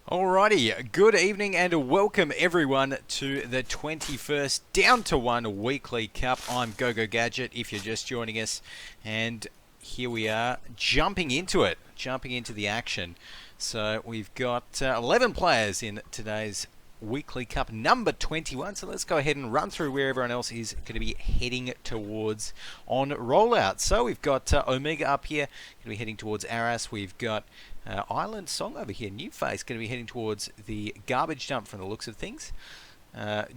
Alrighty, good evening and welcome everyone to the 21st Down to One Weekly Cup. I'm GoGo Gadget if you're just joining us, and here we are jumping into the action. So we've got 11 players in today's Weekly Cup number 21. So let's go ahead and run through where everyone else is going to be heading towards on rollout. So we've got Omega up here, going to be heading towards Arras. We've got Island Song over here, New Face, going to be heading towards the garbage dump from the looks of things.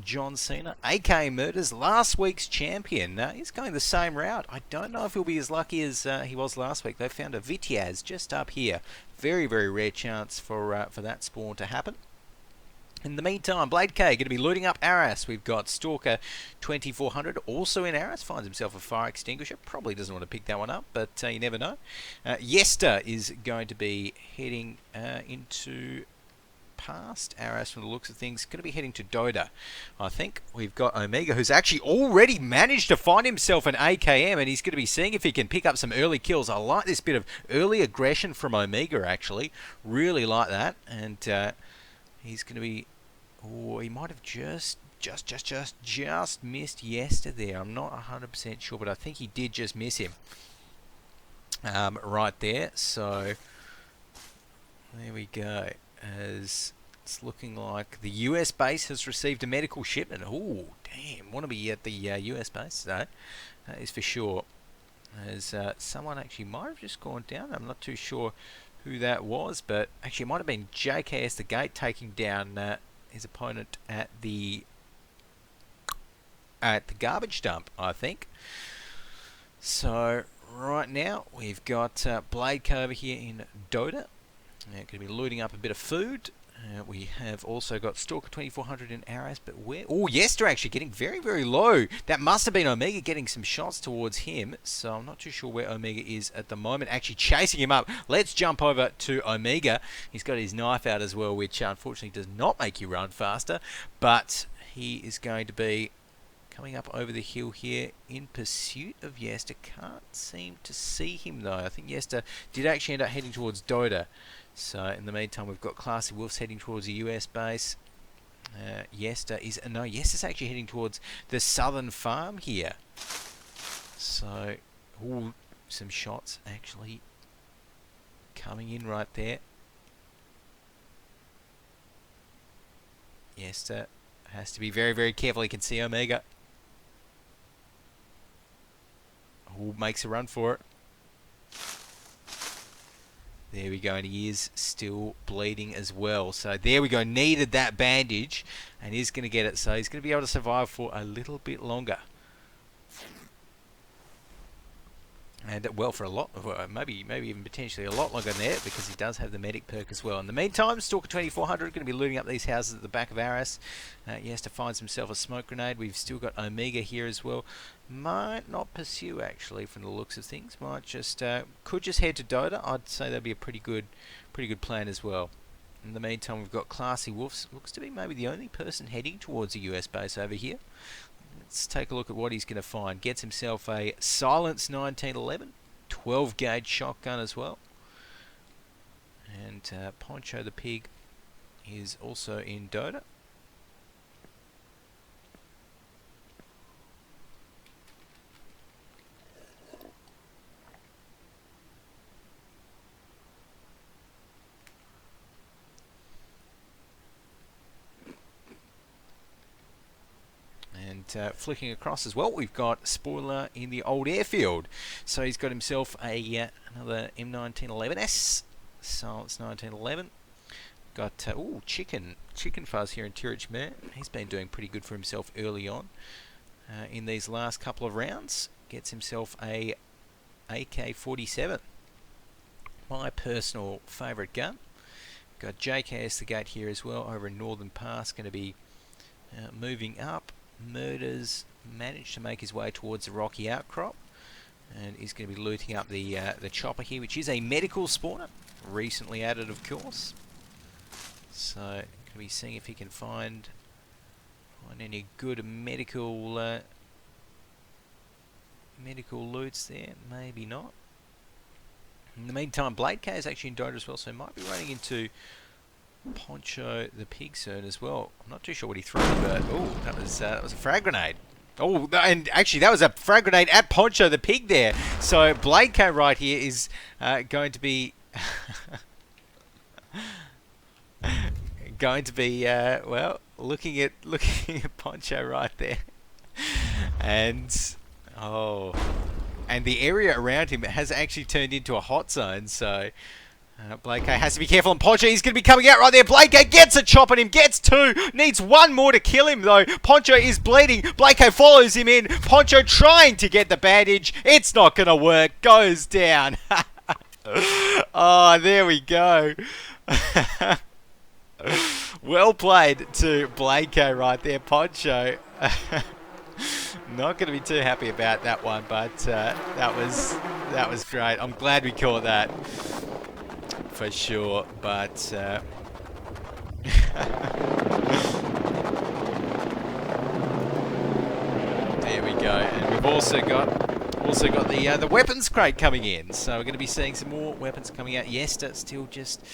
John Cena, AK Murders, last week's champion. He's going the same route. I don't know if he'll be as lucky as he was last week. They found a Vitiaz just up here. Very, very rare chance for that spawn to happen. In the meantime, Blade K going to be looting up Arras. We've got Stalker 2400 also in Arras. Finds himself a fire extinguisher. Probably doesn't want to pick that one up, but you never know. Yester is going to be heading into past Arras from the looks of things. Going to be heading to Doda, I think. We've got Omega, who's actually already managed to find himself an AKM, and he's going to be seeing if he can pick up some early kills. I like this bit of early aggression from Omega, actually. Really like that. And he's going to be... Oh, he might have just missed Yester there. I'm not 100% sure, but I think he did just miss him. Right there. So, there we go. As it's looking like the US base has received a medical shipment. Oh, damn. Want to be at the US base, though. That is for sure. As someone actually might have just gone down. I'm not too sure who that was, but actually it might have been JKS the Gate taking down his opponent at the garbage dump, I think. So right now we've got Blade Co over here in Doda. Going to be looting up a bit of food. We have also got Stalker 2400 in Arras, but where? Oh, Yester actually getting very, very low. That must have been Omega getting some shots towards him, so I'm not too sure where Omega is at the moment. Actually chasing him up. Let's jump over to Omega. He's got his knife out as well, which unfortunately does not make you run faster, but he is going to be coming up over the hill here in pursuit of Yester. Can't seem to see him though. I think Yester did actually end up heading towards Doda. So in the meantime, we've got Classy Wolves heading towards the US base. Yester's actually heading towards the southern farm here. So, some shots actually coming in right there. Yester has to be very, very careful. He can see Omega. Makes a run for it. There we go, and he is still bleeding as well. So there we go, needed that bandage, and he's going to get it. So he's going to be able to survive for a little bit longer. And well, for a lot, maybe even potentially a lot longer than that, because he does have the medic perk as well. In the meantime, Stalker 2400 going to be looting up these houses at the back of Arras. He has to find himself a smoke grenade. We've still got Omega here as well. Might not pursue actually, from the looks of things. Might just could just head to Doda. I'd say that'd be a pretty good plan as well. In the meantime, we've got Classy Wolves. Looks to be maybe the only person heading towards the US base over here. Let's take a look at what he's going to find. Gets himself a Silence 1911, 12 gauge shotgun as well. And Poncho the Pig is also in Doda. Flicking across as well, we've got Spoiler in the old airfield. So he's got himself another M1911S, Silence 1911. Got Chicken Fuzz here in Tirich. He's been doing pretty good for himself early on in these last couple of rounds. Gets himself a AK-47, my personal favourite gun. Got JKS the Gate here as well over in Northern Pass, going to be moving up. Murders managed to make his way towards the rocky outcrop, and he's going to be looting up the chopper here, which is a medical spawner, recently added of course. So going to be seeing if he can find any good medical loots there. Maybe not. In the meantime, Blade K is actually in Doda as well, so he might be running into Poncho the pig soon as well. I'm not too sure what he threw, but oh, that was a frag grenade. Oh, and actually that was a frag grenade at Poncho the pig there. So Blade K right here is going to be well, looking at Poncho right there, and oh, and the area around him has actually turned into a hot zone. So Blade K has to be careful, and Poncho is going to be coming out right there. Blade K gets a chop on him, gets two, needs one more to kill him though. Poncho is bleeding. Blade K follows him in. Poncho trying to get the bandage. It's not going to work. Goes down. Oh, there we go. Well played to Blade K right there, Poncho. Not going to be too happy about that one, but that was great. I'm glad we caught that. For sure, but there we go, and we've also got the weapons crate coming in, so we're going to be seeing some more weapons coming out. Yester still just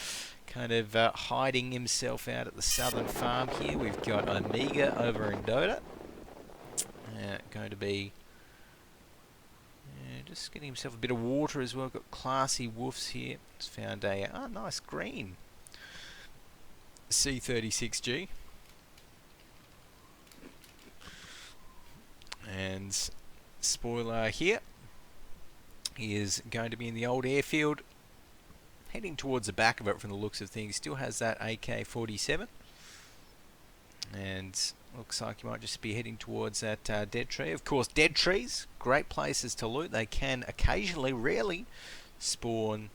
kind of hiding himself out at the southern farm here. We've got Omega over in Dota, going to be just getting himself a bit of water as well. Got Classy Woofs here. Just found a nice green C36G. And Spoiler here is going to be in the old airfield, heading towards the back of it from the looks of things. Still has that AK-47. And looks like you might just be heading towards that dead tree. Of course, dead trees, great places to loot. They can occasionally, rarely, spawn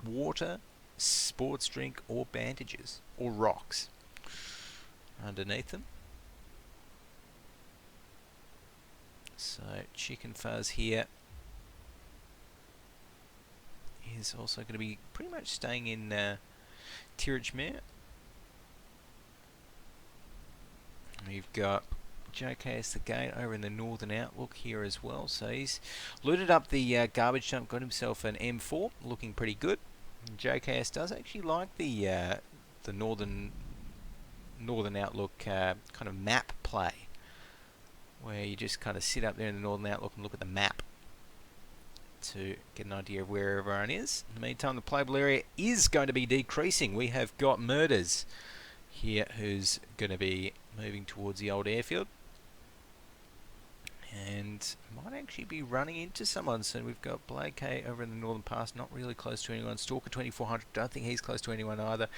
water, sports drink, or bandages, or rocks underneath them. So, Chicken Fuzz here is also going to be pretty much staying in Tirajmere. We've got JKS the Gate over in the Northern Outlook here as well. So he's looted up the garbage dump, got himself an M4, looking pretty good. And JKS does actually like the Northern Outlook kind of map play, where you just kind of sit up there in the Northern Outlook and look at the map to get an idea of where everyone is. In the meantime, the playable area is going to be decreasing. We have got Murders here who's going to be moving towards the old airfield and might actually be running into someone soon. We've got Blade K over in the Northern Pass, not really close to anyone. Stalker 2400, don't think he's close to anyone either.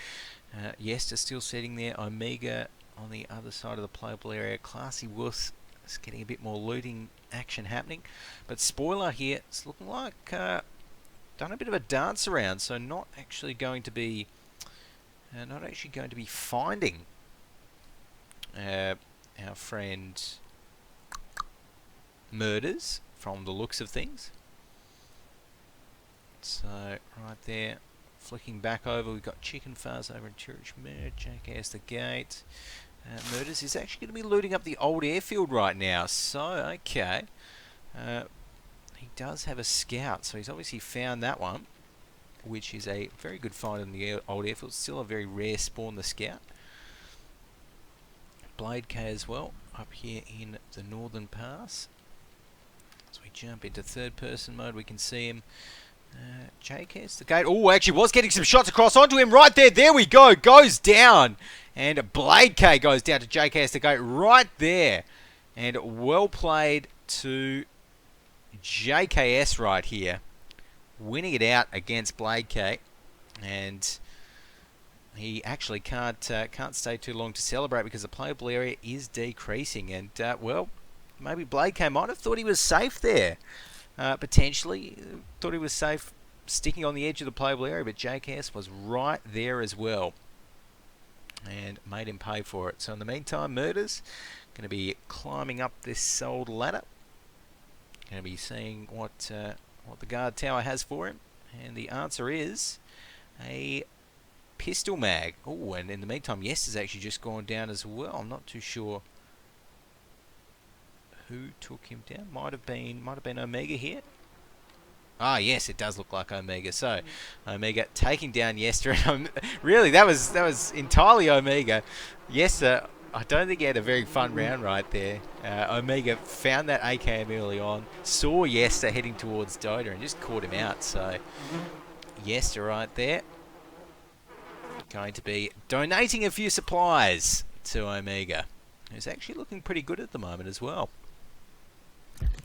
Yester still sitting there. Omega on the other side of the playable area. Classy Wolf is getting a bit more looting action happening, but Spoiler here, it's looking like done a bit of a dance around, so not actually going to be finding our friend Murders from the looks of things. So right there, flicking back over, we've got Chicken Fuzz over in Tirajmere, JKS the Gate. Murders is actually going to be looting up the old airfield right now. So okay, he does have a scout, so he's obviously found that one, which is a very good find in the old airfield. Still a very rare spawn, the scout. Blade K as well, up here in the Northern Pass. As we jump into third person mode, we can see him. JKS the Gate. Oh, actually was getting some shots across onto him right there. There we go. Goes down. And Blade K goes down to JKS the Gate right there. And well played to JKS right here, winning it out against Blade K, and he actually can't stay too long to celebrate because the playable area is decreasing. And well, maybe Blade K might have thought he was safe there, potentially thought he was safe sticking on the edge of the playable area, but JKS was right there as well and made him pay for it. So in the meantime, Murders going to be climbing up this old ladder, going to be seeing what the guard tower has for him, and the answer is a pistol mag. Oh, and in the meantime, Yes has actually just gone down as well. I'm not too sure who took him down. Might have been Omega here. Ah, yes, it does look like Omega. So, Omega taking down Yester. Really, that was entirely Omega. Yester, I don't think he had a very fun round right there. Omega found that AKM early on, saw Yester heading towards Dota, and just caught him out. So, Yester right there, going to be donating a few supplies to Omega, who's actually looking pretty good at the moment as well.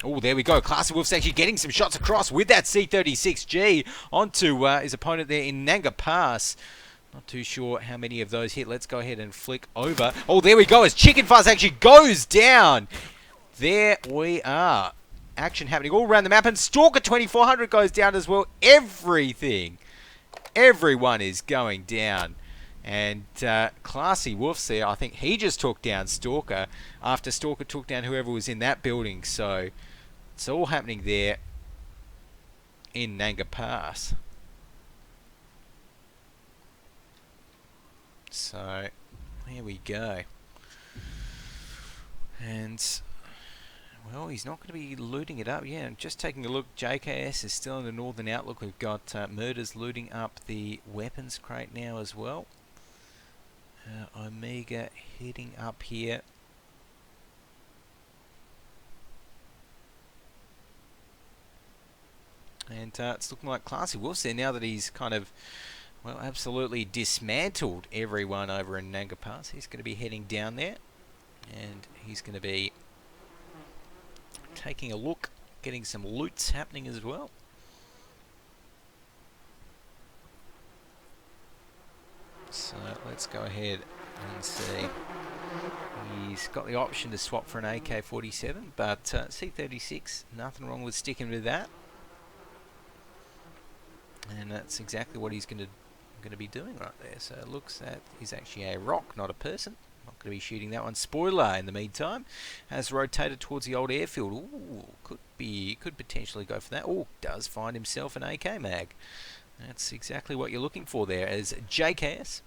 Oh, there we go. Classy Wolf's actually getting some shots across with that C36G onto his opponent there in Nanga Pass. Not too sure how many of those hit. Let's go ahead and flick over. Oh, there we go. As Chicken Fuzz actually goes down. There we are. Action happening all around the map. And Stalker 2400 goes down as well. Everyone is going down. And Classy Wolf's there. I think he just took down Stalker after Stalker took down whoever was in that building. So it's all happening there in Nanga Pass. So here we go. And well, he's not going to be looting it up. Yeah, just taking a look. JKS is still in the Northern Outlook. We've got Murders looting up the weapons crate now as well. Omega heading up here. And it's looking like Classy Wolf's there now that he's kind of, well, absolutely dismantled everyone over in Nanga Pass. He's going to be heading down there. And he's going to be taking a look, getting some loots happening as well. So let's go ahead and see. He's got the option to swap for an AK-47, but C36, nothing wrong with sticking with that. And that's exactly what he's going to be doing right there. So it looks that he's actually a rock, not a person. Not going to be shooting that one. Spoiler, in the meantime, has rotated towards the old airfield. Ooh, could potentially go for that. Oh, does find himself an AK mag. That's exactly what you're looking for there. As JKS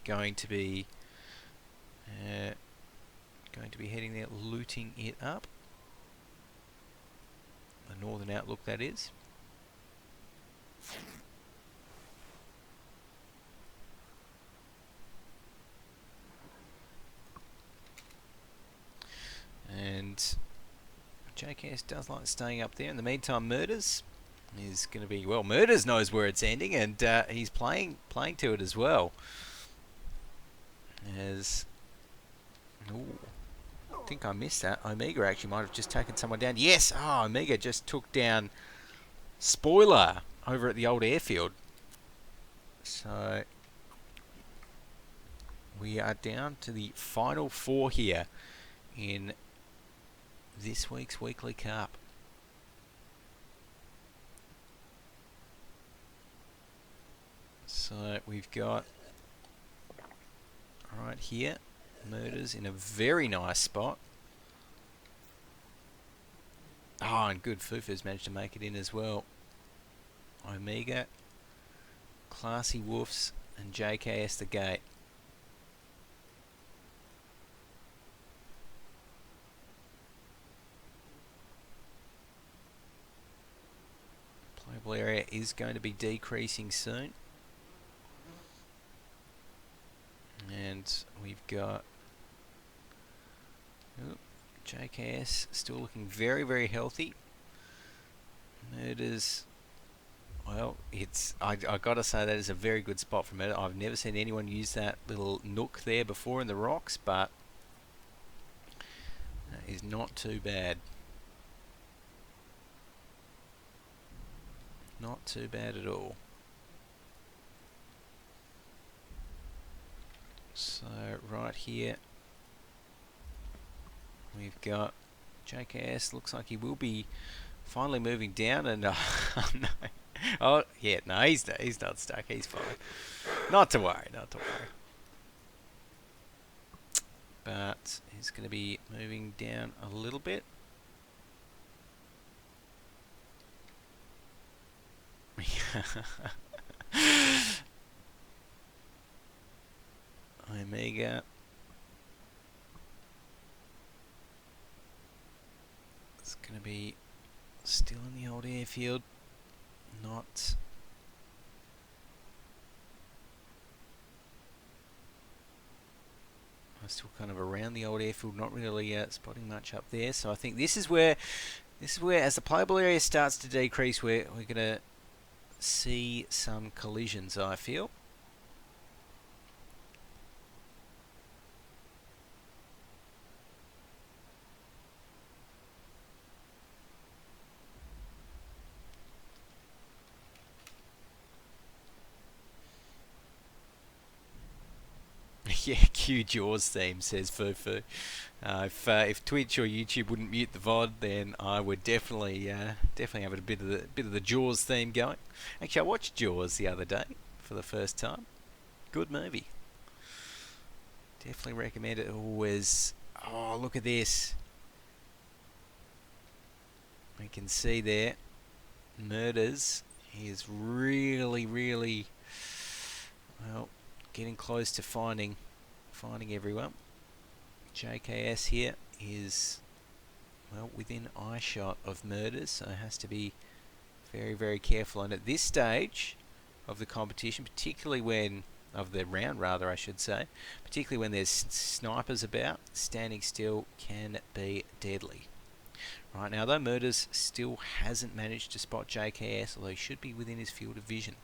going to be heading there, looting it up. The Northern Outlook, that is. And JKS does like staying up there. In the meantime, Murders is going to be, well, Murders knows where it's ending, and he's playing to it as well. As, ooh, I think I missed that. Omega actually might have just taken someone down. Yes, Omega just took down Spoiler over at the old airfield. So we are down to the final 4 here in this week's Weekly Cup. So we've got right here Murders in a very nice spot. Oh, and good Fufu's managed to make it in as well. Omega, Classy Wolfs, and JKS the gate. Playable area is going to be decreasing soon. And we've got JKS still looking very, very healthy. Murders, well, I gotta say that is a very good spot for Murder. I've never seen anyone use that little nook there before in the rocks, but that is not too bad. Not too bad at all. So right here we've got JKS. Looks like he will be finally moving down, and no. Oh yeah, no, he's not stuck. He's fine. Not to worry. But he's going to be moving down a little bit. Omega. It's going to be still in the old airfield. airfield. Not... still kind of around the old airfield, not really spotting much up there. So I think this is where as the playable area starts to decrease, we're going to see some collisions, I feel. Yeah, cue Jaws theme, says Fufu. If Twitch or YouTube wouldn't mute the VOD, then I would definitely have a bit of the Jaws theme going. Actually, I watched Jaws the other day for the first time. Good movie. Definitely recommend it. Always. Oh, look at this. We can see there, Murders. He is really, really, well, getting close to finding everyone. JKS here is, well, within eye shot of Murders, so has to be very, very careful. And at this stage of the competition, particularly when, of the round rather I should say, particularly when there's snipers about, standing still can be deadly. Right now though, Murders still hasn't managed to spot JKS, although he should be within his field of vision.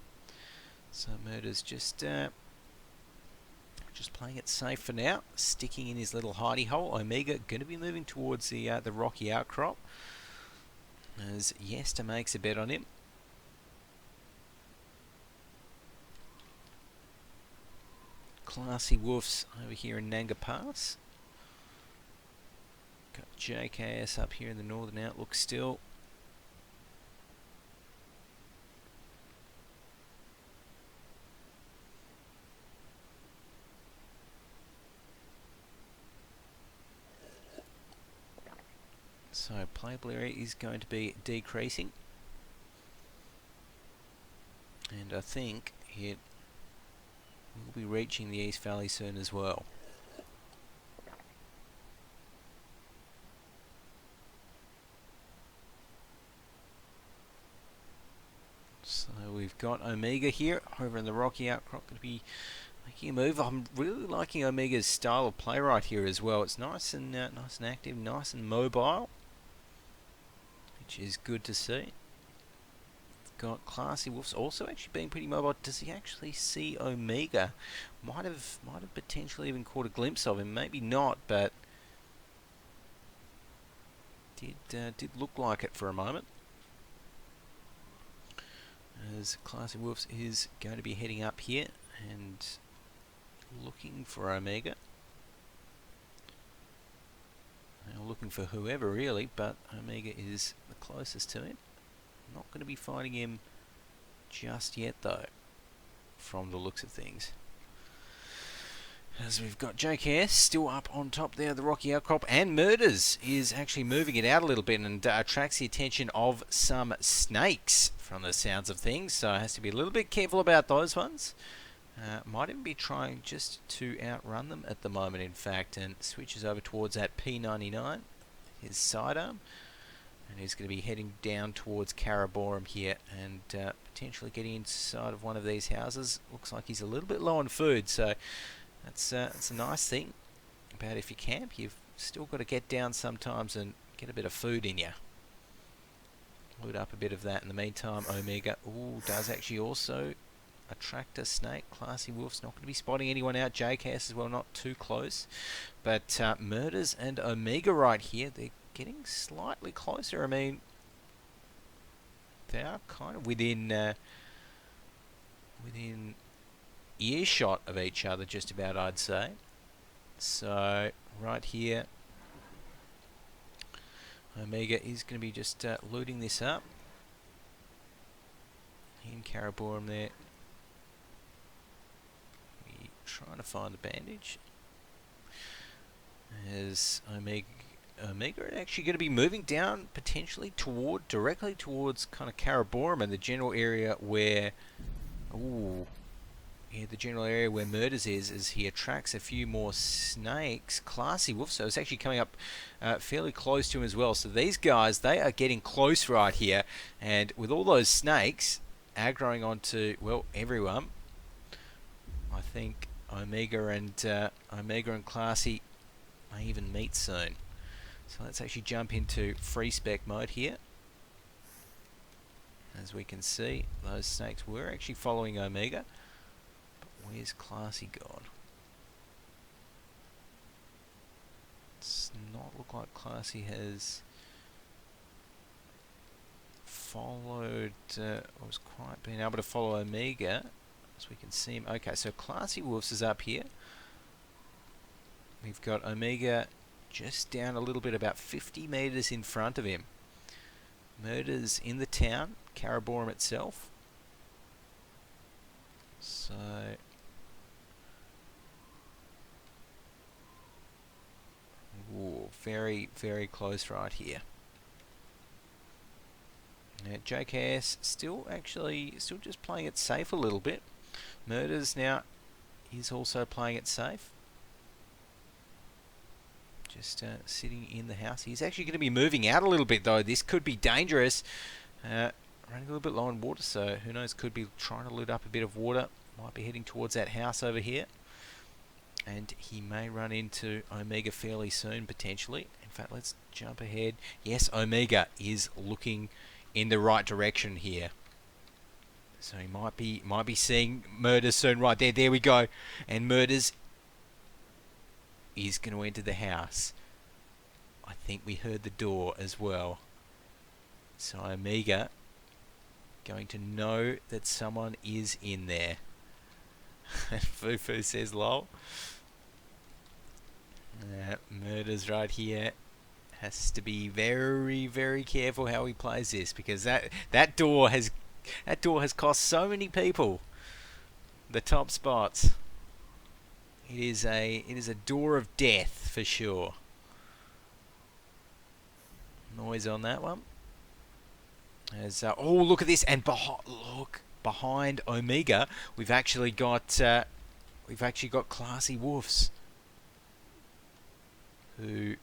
So Murders just playing it safe for now, sticking in his little hidey hole. Omega going to be moving towards the rocky outcrop, as Yester makes a bet on him. Classy Wolves over here in Nanga Pass. Got JKS up here in the northern outlook still. So playable area is going to be decreasing, and I think it will be reaching the East Valley soon as well. So we've got Omega here over in the rocky outcrop, going to be making a move. I'm really liking Omega's style of play right here as well. It's nice and active, nice and mobile, which is good to see. Got Classy Wolves also actually being pretty mobile. Does he actually see Omega? Might have potentially even caught a glimpse of him. Maybe not, but did look like it for a moment. As Classy Wolves is going to be heading up here and looking for Omega. Now looking for whoever really, but Omega is the closest to him. Not going to be finding him just yet though, from the looks of things. As we've got JKS still up on top there, the rocky outcrop, and Murders is actually moving it out a little bit and attracts the attention of some snakes from the sounds of things, so has to be a little bit careful about those ones. Might even be trying just to outrun them at the moment, in fact, and switches over towards that P99, his sidearm, and he's going to be heading down towards Karaborum here and potentially getting inside of one of these houses. Looks like he's a little bit low on food, so that's a nice thing about if you camp. You've still got to get down sometimes and get a bit of food in you. Loot up a bit of that in the meantime. Omega does actually also attract a snake. Classy Wolf's not going to be spotting anyone out. JKS as well, not too close. But Murders and Omega right here, they're getting slightly closer. I mean, they are kind of within earshot of each other, just about, I'd say. So right here, Omega is going to be just looting this up. In Karaborum there, trying to find the bandage. As Omega are actually going to be moving down potentially directly towards kind of Karaborum and the general area where, the general area where Murders is, as he attracts a few more snakes. Classy Wolf, so it's actually coming up fairly close to him as well. So these guys, they are getting close right here, and with all those snakes aggroing onto, well, everyone, I think Omega and Classy may even meet soon. So let's actually jump into free spec mode here. As we can see, those snakes were actually following Omega. Where's Classy gone? It's not look like Classy has followed, or was quite been able to follow Omega, as we can see him. Okay, so Classy Wolves is up here. We've got Omega just down a little bit, about 50 meters in front of him. Murders in the town, Karaborum itself. So ooh, very, very close right here. Now, JKS still just playing it safe a little bit. Murders now is also playing it safe. Just sitting in the house. He's actually going to be moving out a little bit though. This could be dangerous. Running a little bit low on water, so who knows, could be trying to loot up a bit of water. Might be heading towards that house over here. And he may run into Omega fairly soon, potentially. In fact, let's jump ahead. Yes, Omega is looking in the right direction here. So he might be seeing Murders soon. Right there, there we go. And Murders is going to enter the house. I think we heard the door as well. So Omega going to know that someone is in there. Fufu says lol. Murders right here has to be very, very careful how he plays this, because that door has cost so many people the top spots. It is a door of death for sure. Noise on that one. As oh, look at this, and behind Omega, we've actually got Classy Wolves. Who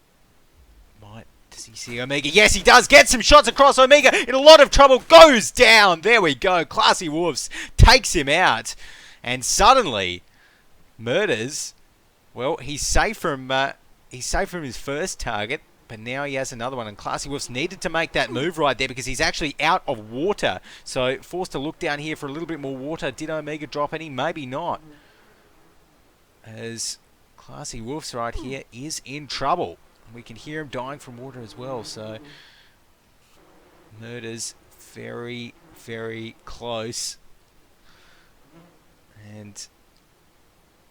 might, does he see Omega? Yes, he does. Get some shots across. Omega in a lot of trouble, goes down. There we go. Classy Wolves takes him out, and suddenly Murders, well, he's safe from his first target, but now he has another one, and Classy Wolves needed to make that move right there because he's actually out of water. So forced to look down here for a little bit more water. Did Omega drop any? Maybe not. As Classy Wolves right here is in trouble. We can hear him dying from water as well. So Murders very, very close. And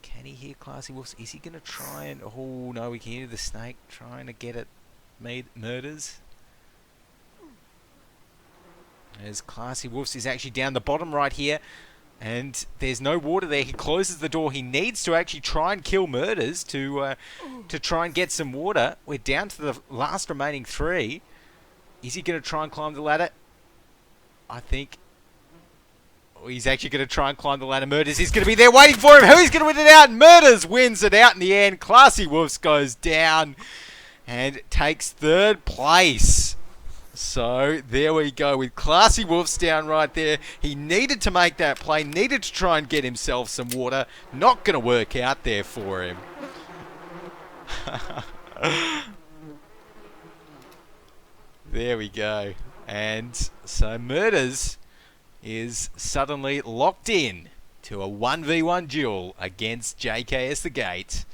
can he hear Classy Wolves? Is he going to try and... oh no, we can hear the snake trying to get it. Murders. As Classy Wolves is actually down the bottom right here. And there's no water there. He closes the door. He needs to actually try and kill Murders to try and get some water. We're down to the last remaining 3. Is he going to try and climb the ladder? I think he's actually going to try and climb the ladder. Murders is going to be there waiting for him. Who's going to win it out? Murders wins it out in the end. Classy Wolves goes down and takes 3rd place. So there we go with Classy Wolves down right there. He needed to make that play, needed to try and get himself some water. Not going to work out there for him. There we go. And so Murders is suddenly locked in to a 1v1 duel against JKS the Gate.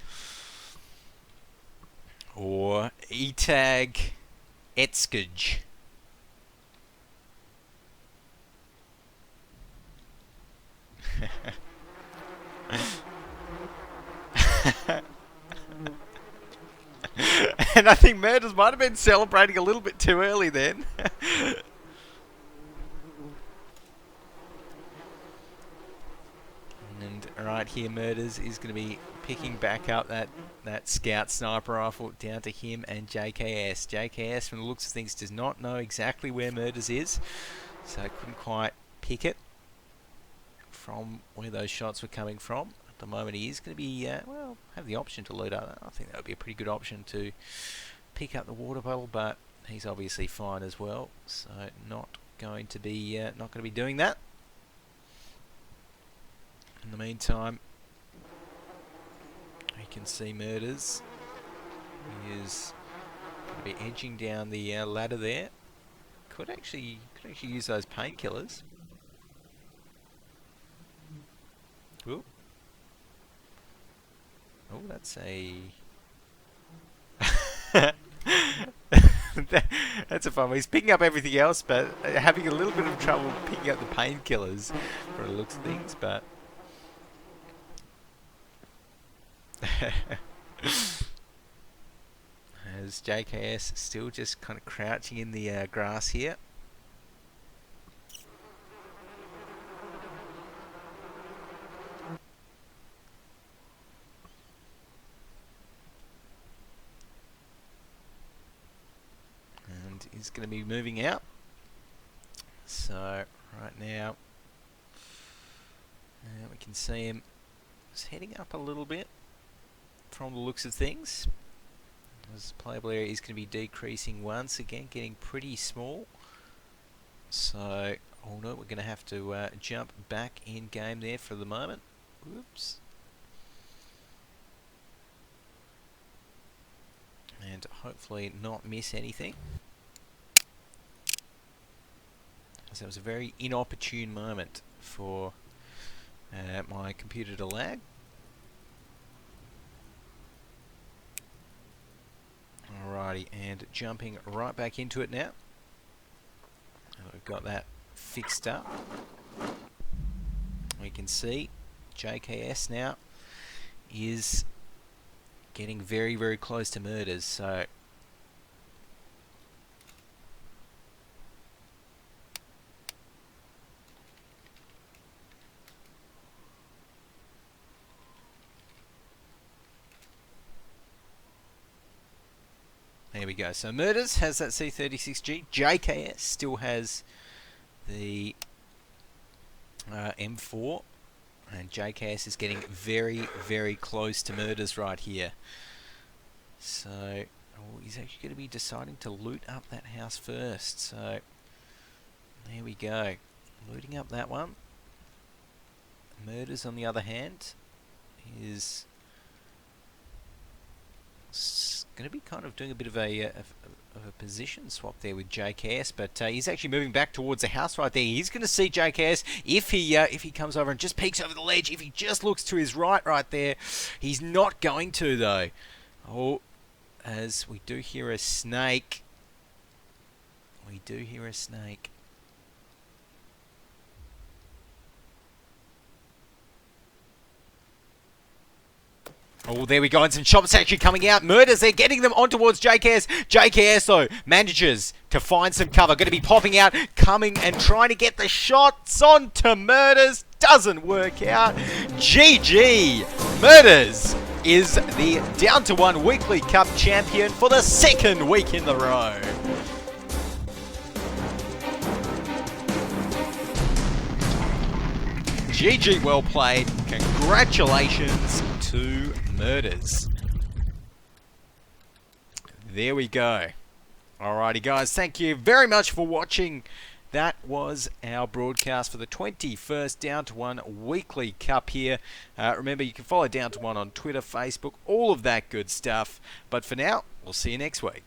Or Etag Etskij. And I think Murders might have been celebrating a little bit too early then. And right here, Murders is going to be picking back up that scout sniper rifle down to him and JKS. JKS, from the looks of things, does not know exactly where Murders is, so I couldn't quite pick it from where those shots were coming from. At the moment, he is going to be, well, have the option to load up. I think that would be a pretty good option to pick up the water bottle, but he's obviously fine as well, so not going to be doing that. In the meantime, you can see Murders. He is going to be edging down the ladder there. Could actually use those painkillers. Ooh. Oh, that's a... That's a fun one. He's picking up everything else, but having a little bit of trouble picking up the painkillers for the looks of things, but... As JKS still just kind of crouching in the grass here. Is going to be moving out. So right now we can see him just heading up a little bit from the looks of things. His playable area is going to be decreasing once again, getting pretty small. So oh no, we're going to have to jump back in game there for the moment. Whoops. And hopefully not miss anything. So it was a very inopportune moment for my computer to lag. Alrighty, and jumping right back into it now. We've got that fixed up. We can see JKS now is getting very, very close to Murders. So there we go. So Murders has that C36G. JKS still has the M4. And JKS is getting very, very close to Murders right here. So he's actually going to be deciding to loot up that house first. So there we go. Looting up that one. Murders, on the other hand, is going to be kind of doing a bit of a position swap there with JKS, but he's actually moving back towards the house right there. He's going to see JKS if he comes over and just peeks over the ledge. If he just looks to his right there, he's not going to though. Oh, as we do hear a snake. We do hear a snake. Oh, there we go, and some shots actually coming out. Murders, they're getting them on towards JKS. JKS, though, manages to find some cover. Going to be popping out, coming and trying to get the shots onto Murders. Doesn't work out. GG. Murders is the Down to One Weekly Cup champion for the second week in the row. GG, well played. Congratulations to Murders. There we go. Alrighty guys, thank you very much for watching. That was our broadcast for the 21st Down to One Weekly Cup here. Remember, you can follow Down to One on Twitter, Facebook, all of that good stuff. But for now, we'll see you next week.